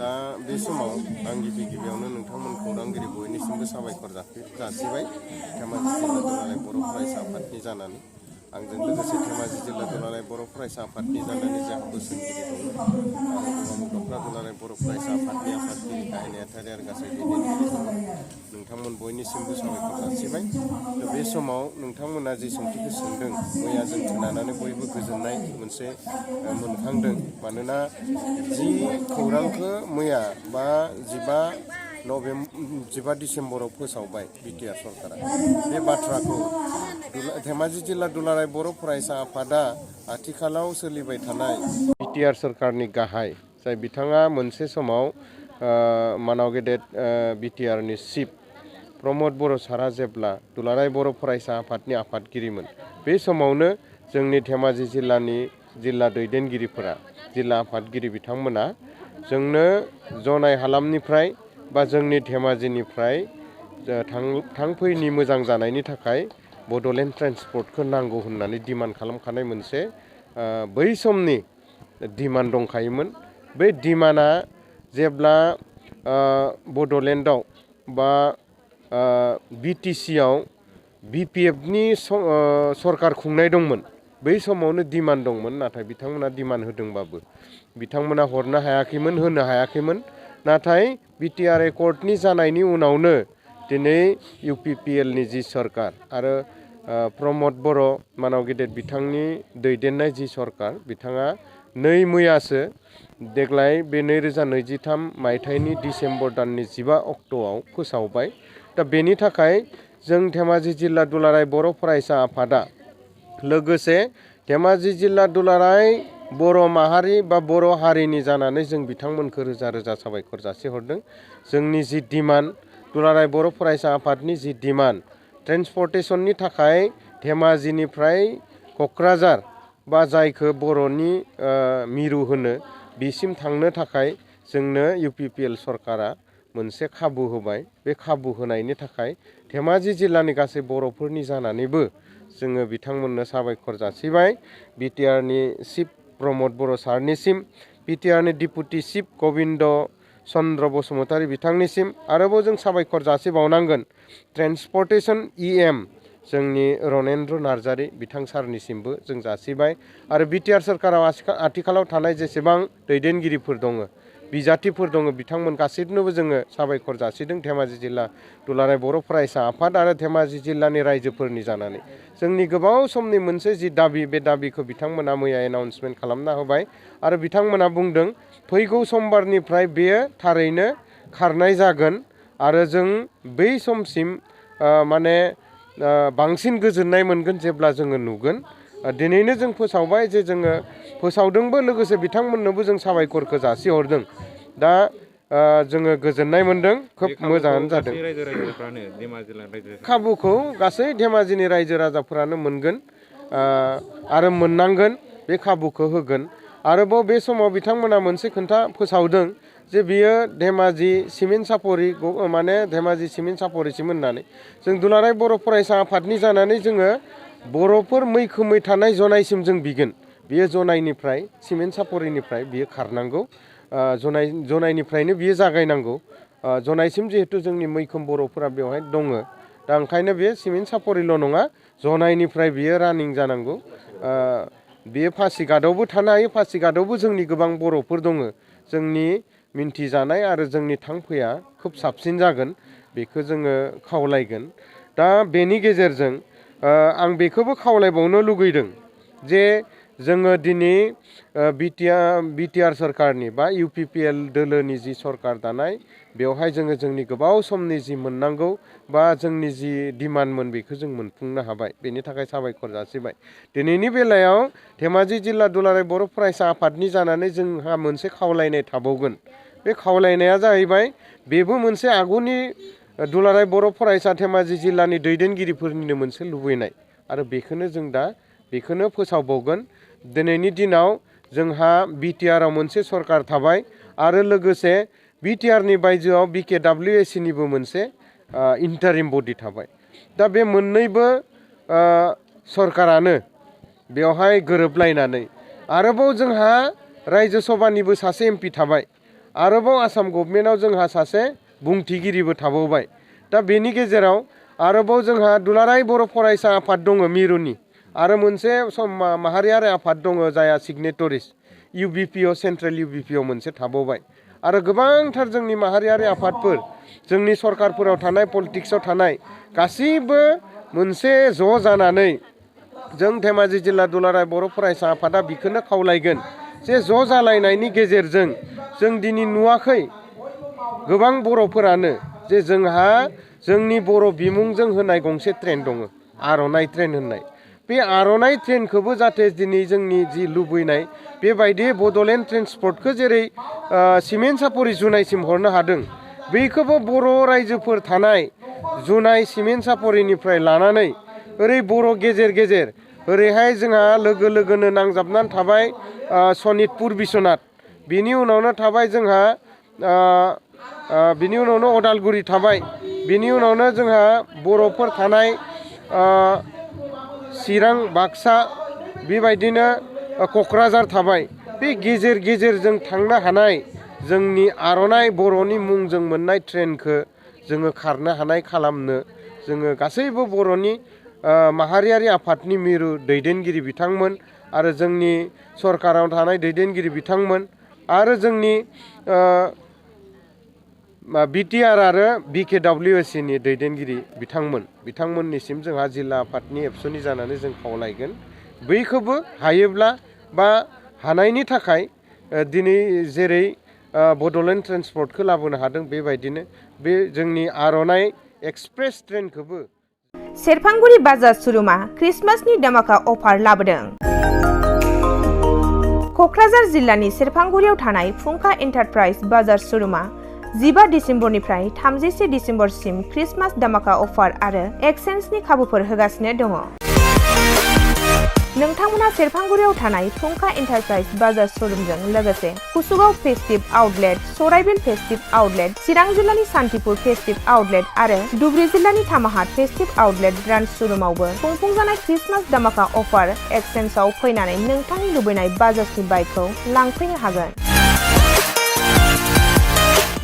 दा बे समाव आं गिबियावनो नोंथांमोन खौरांगिरि बयनिसिमबो साबायखर जासिबाय धेमाजि जिल्ला दुलाराय बर' फरायसा आफादनि जानानै आंजों लोगोसे धेमाजि जिल्ला दुलाराय बर' फरायसा आफादनि जानानै जोंहा बोसोनगिरि दङ गगा दुलाराय बर' फरायसा आफादनि आफादगिरि गाहाय नेहाथारि आरो गासै दैदेनगिरि दङ नोंथांमोन बयनिसिमबो साबायखर जासिबाय। दा बे समाव नोंथांमोना जि सोंथिखौ सोंदों मैया जों खोनानानै बयबो गोजोननाय मोनसे मोनखांदों मानोना जि खौरांखौ मैया बा 15 डिसेम्बराव फोसावबाय बिटिआर सरकारा बे बाथ्राखौ धेमाजि जिल्ला दुलाराय बर' फरायसा आफादा आथिखालाव सोलिबाय थानाय बिटिआर सरकारनि गाहाय जाय बिथाङा मोनसे समाव मानाव गेदेर बिटिआरनि चिफ प्रमद बर' सारा जेब्ला दुलाराय बर' फरायसा आफादनि आफादगिरिमोन बे समावनो जोंनि धेमाजि जिल्लानि जिल्ला दैदेनगिरिफोरा जिल्ला आफादगिरि बिथांमोना जोंनो जनाय हालामनिफ्राय बा जोंनि धेमाजिनिफ्राय थांफैनि मोजां जानायनि थाखाय बड'लेण्ड ट्रेन्सपर्टखौ नांगौ होननानै डिमान्ड खालामखानाय मोनसे बै समनि डिमान्ड दंखायोमोन। बे डिमान्डआ जेब्ला बड'लेण्डआव बा बिटिसिआव बिपिएफनि सरकार खुंनाय दंमोन बै समावनो डिमान्ड दंमोन नाथाय बिथांमोना डिमान्ड होदोंबाबो बिथांमोना हरनो हायाखैमोन होनो हायाखैमोन नाथाय बिटिआर एकर्डनि जानायनि उनावनो दिनै इउपिपिएलनि जि सरकार आरो प्रमद बर' मानाव गेदेर बिथांनि दैदेननाय जि सरकार बिथाङा मैयासो देग्लाय बे 2023 मायथाइनि डिसेम्बर दाननि 15 अक्ट'आव फोसावबाय। दा बेनि थाखाय जों धेमाजि जिल्ला दुलाराय बर' फरायसा आफादा लोगोसे धेमाजि जिल्ला दुलाराय बर' माहारि बा बर' हारिनि जानानै जों बिथांमोनखौ रोजा रोजा साबायखर जासिहरदों। जोंनि जि डिमान्ड दुलाराय बर' फरायसा आफादनि जि डिमान्ड ट्रेन्सपर्टेसननि थाखाय धेमाजिनिफ्राय क'क्राझार बा जायखौ बर'नि मिरु होनो बिसिम थांनो थाखाय जोंनो इउपिपिएल सरकारा मोनसे खाबु होबाय। बे खाबु होनायनि थाखाय धेमाजि जिल्लानि गासै बर'फोरनि जानानैबो जोङो बिथांमोननो साबायखर जासिबाय। बिटिआरनि चिफ प्रमद बर' सारनिसिम बिटिआरनि डिपुटि चिफ गबिन्द चन्द्र बसुमतारी बिथांनिसिम आरोबाव जों साबायखर जासिबावनांगोन ट्रेन्सपर्टेसन इएम जोंनि रनेन्द्र नार्जारी बिथां सारनिसिमबो जों जासिबाय आरो बिटिआर सरकाराव आथिखालाव थानाय जेसेबां दैदेनगिरिफोर दङ बिजाथिफोर दङ बिथांमोन गासैनोबो जोङो साबायखर जासिदों धेमाजि जिल्ला दुलाराय बर' फरायसा आफाद आरो धेमाजि जिल्लानि रायजोफोरनि जानानै जोंनि गोबाव समनि मोनसे जि दाबि बे दाबिखौ बिथांमोना मैया एनाउन्समेन्ट खालामना होबाय आरो बिथांमोना बुंदों फैगौ समबारनिफ्राय बेयो थारैनो खारनाय जागोन आरो जों बै समसिम माने बांसिन गोजोननाय मोनगोन जेब्ला जोङो नुगोन। दिनैनो जों फोसावबाय जे जोङो फोसावदोंबो लोगोसे बिथांमोननोबो जों साबायखरखौ जासिहरदों। दा जोङो गोजोननाय मोनदों खोब मोजाङानो जादों। खाबुखौ गासै धेमाजिनि रायजो राजाफोरानो मोनगोन आरो मोननांगोन बे खाबुखौ होगोन। आरोबाव बे समाव बिथांमोना मोनसे खोथा फोसावदों जे बियो धेमाजि सिमेन्ट सापरि माने धेमाजि सिमेन्ट सापरिसिम होननानै जों दुलाराय बर' फरायसा आफादनि जानानै जोङो बर'फोर मैखोमै थानाय जनायसिम जों बिगोन। बियो जनायनिफ्राय सिमेन्ट सापरिनिफ्राय बियो खारनांगौ जनायनिफ्रायनो बियो जागायनांगौ जनायसिम जिहेतु जोंनि मैखोम बर'फोरा बेवहाय दङ दा ओंखायनो बे सिमेन्ट सापरिल' नङा जनायनिफ्राय बियो रानिं जानांगौ। बेयो पासिघाटआवबो थानो हायो पासिघाटआवबो जोंनि गोबां बर'फोर दङ जोंनि मिन्थिजानाय आरो जोंनि थांफैया खोब साबसिन जागोन बेखौ जोङो खावलायगोन। दा बेनि गेजेरजों आं बेखौबो खावलायबावनो लुगैदों जे जोङो दिनै बिटिआर सरकारनि बा इउपिपिएल दोलोनि जि सरकार दानाय बेवहाय जोङो जोंनि गोबाव समनि जि मोननांगौ बा जोंनि जि डिमान्डमोन बेखौ जों मोनफुंनो हाबाय बेनि थाखाय साबायखर जासिबाय। दिनैनि बेलायाव धेमाजि जिल्ला दुलाराय बर' फरायसा आफादनि जानानै जोंहा मोनसे खावलायनाय थाबावगोन। बे खावलायनाया जाहैबाय बेबो मोनसे आगुनि दुलाराय बर' फरायसा धेमाजि जिल्लानि दैदेनगिरिफोरनिनो मोनसे लुबैनाय आरो बेखौनो फोसावबावगोन। दिनैनि दिनाव जोंहा बिटिआरआव मोनसे सरकार थाबाय आरो लोगोसे बिटिआरनि बायजोआव बिकेडब्लिउएसिनिबो मोनसे इन्टारिम बडि थाबाय। दा बे मोननैबो सरकारानो बेवहाय गोरोबलायनानै आरोबाव जोंहा रायजो सभानिबो सासे एमपि थाबाय आरोबाव आसाम गभर्नमेन्टआव जोंहा सासे बुंथिगिरिबो थाबावबाय। दा बेनि गेजेराव आरोबाव जोंहा दुलाराय बर' फरायसा आफाद दङ मिरुनि आरो मोनसे माहारियारि आफाद दङ जायहा सिगनेटरिस UBPO सेन्ट्रेल UBPO मोनसे थाबावबाय आरो गोबांथार जोंनि माहारियारि आफादफोर जोंनि सरकारफोराव थानाय पलिटिक्सआव थानाय गासैबो मोनसे ज' जानानै जों धेमाजि जिल्ला दुलाराय बर' फरायसा आफादा बेखौनो खावलायगोन जे ज' जालायनायनि गेजेरजों जों दिनै नुवाखै गोबां बर'फोरानो जे जोंहा जोंनि बर' बिमुंजों होनाय गंसे ट्रेन दङ आर'नाइ ट्रेन होननाय। बे आर'नाइ ट्रेनखौबो जाहाथे दिनै जोंनि जि लुबैनाय बेबायदि बड'लेण्ड ट्रेन्सपर्टखौ जेरै सिमेन्ट सापरि जुनाइसिम हरनो हादों बेखौबो बर' रायजोफोर थानाय जुनाइ सिमेन्ट सापरिनिफ्राय लानानै ओरै बर' गेजेर गेजेर ओरैहाय जोंहा लोगो लोगोनो नांजाबनानै थाबाय सनितपुर बिश्वनाथ, बिनि उनावनो थाबाय जोंहा बिनि उनावनो अदालगुरि थाबाय, बिनि उनावनो जोंहा बर'फोर थानाय चिरां बाक्सा बेबायदिनो क'क्राझार थाबाय। बे गेजेर गेजेरजों थांनो हानाय जोंनि आर'नाइ बर'नि मुंजों मोननाय ट्रेनखौ जोङो खारनो हानाय खालामनो जोङो गासैबो बर'नि माहारियारि आफादनि मिरु दैदेनगिरि बिथांमोन आरो जोंनि सरकाराव थानाय दैदेनगिरि बिथांमोन आरो जोंनि BTR आरो BKWSनि दैदेनगिरि बिथांमोननिसिम जोंहा जिल्ला आफादनि एबसुनि जानानै जों खावलायगोन बैखौबो हायोब्ला बा हानायनि थाखाय दिनै जेरै बड'लेण्ड ट्रेन्सपर्टखौ लाबोनो हादों बेबायदिनो बे जोंनि आर'नाइ एक्सप्रेस ट्रेनखौबो सेरफांगुरि बाजार श'रुमा क्रिसमासनि दामाका अफार लाबोदों। क'क्राझार जिल्लानि सेरफांगुरियाव थानाय फुंखा एन्टारप्राइज बाजार श'रुमा 15 डिसेम्बरनिफ्राय 31 डिसेम्बरसिम क्रिसमास दामाका अफार आरो एक्सचेन्जनि खाबुफोर होगासिनो दङ। नोंथांमोना सेरफांगुरियाव थानाय फुंखा एन्टारप्राइज बाजार श'रुमजों लोगोसे कुसुगाव फेस्टिभ आउटलेट, सराइबिल फेस्टिभ आउटलेट, चिरां जिल्लानि सान्तिपुर फेस्टिभ आउटलेट आरो धुबुरी जिल्लानि थामाहाट फेस्टिभ आउटलेट ब्रान्च श'रुमावबो खुंफुंजानाय क्रिसमास दामाका अफार एक्सचेन्जआव फैनानै नोंथांनि लुबैनाय बाजाजनि बाइकखौ लांफैनो हागोन।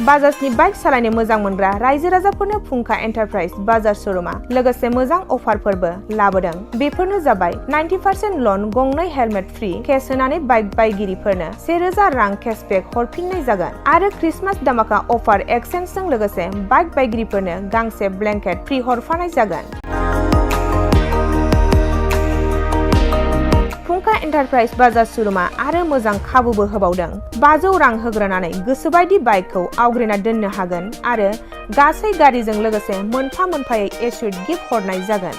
बाजाजनि बाइक सालायनो मोजां मोनग्रा रायजो राजाफोरनो फुंखा एन्टारप्राइज बाजार श'रुमा लोगोसे मोजां अफारफोरबो लाबोदों। बेफोरनो जाबाय 90% लन, गंनै हेलमेट फ्रि, केस होनानै बाइक बायगिरिफोरनो 1000 रां केसबेक हरफिननाय जागोन आरो क्रिसमास दामाका अफार एक्सचेन्जजों लोगोसे बाइक बायगिरिफोरनो गांसे ब्लेंकेट फ्रि हरफानाय जागोन। फुंखा एन्टारप्राइज बाजार श'रुमा आरो मोजां खाबुबो होबावदों। 500 रां होग्रोनानै गोसोबायदि बाइकखौ आवग्रिना दोननो हागोन आरो गासै गारिजों लोगोसे मोनफा मोनफायै एसुइट गिफ्ट हरनाय जागोन।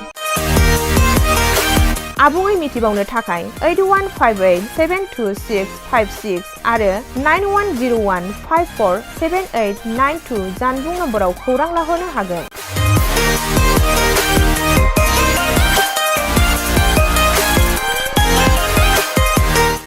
आबुङै मिथिबावनो थाखाय 8158722656 आरो 9101547892 जानबुं नम्बराव खौरां लाहरनो हागोन।